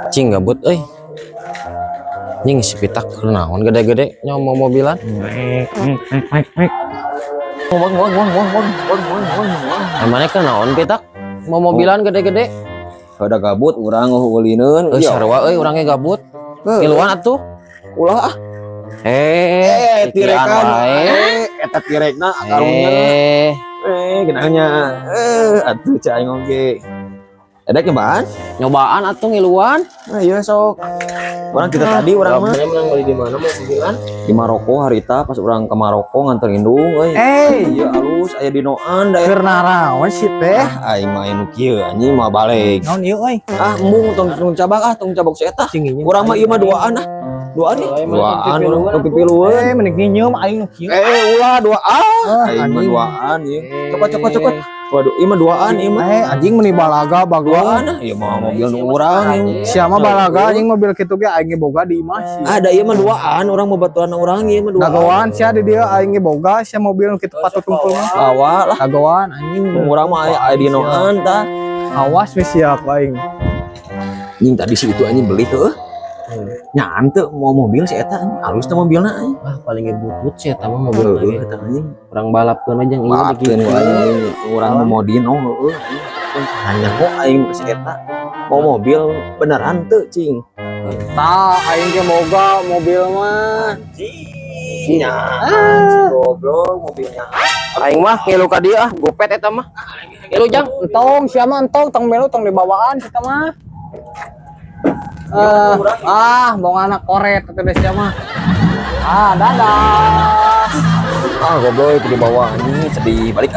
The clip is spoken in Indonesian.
Cing gabut euy. Nying si pitak naon gede-gede nya mau mobilan. Emangnya kan naon pitak mau mobilan gede-gede. Kada gabut urang ngeulineun. Sarua euy urangnya gabut. Kiluan atuh. Ulah tirekan eta tirekna karunya genahnya atuh cai ngoge edek Nyobaan atuh ngiluan. Iya sok orang kita tadi orang mah menang beli di mana mau mobilan di Maroko harita pas orang ke Maroko nganter indung iya alus aya di noan daerah naraon sih teh aing main kieu anjing mah balik naon ieu euy embung tong cabak si eta urang mah ieu mah duaan duaan urang pipilueun mending nginyeum aing nu kieu ulah duaan aing mah duaan ieu cepet waduh ieu mah duaan ieu mah anjing meuni balaga baguan ieu mah mobil nu urang sia mah balaga anjing mobil kitu ge aing ge boga di imah sih ada ieu mah duaan urang mau baturan urang ieu mah duaan gagoan sia di dieu aing ge boga sia mobil nu kitu patut kumpul mah bawa lah gagoan anjing urang mah aya di noan tah awas we siap aing anjing tadi si itu anjing beli heuh nyan teu mau mobil si eta alus teh mobilna paling butut sih eta mah mobil eta anjing urang balapkeun aja ieu bikin urang mau dino hanya kok aing si eta mau mobil beneran teu cing tah aing ge boga mobil mah nya goblok mobilnya aing mah ngilu ka dieu gopet eta mah ngilu jang entong sia mah entong tong melu tong dibawaan kita mah bong anak koret kata sia mah dadah goblok itu dibawa anjing sedih balik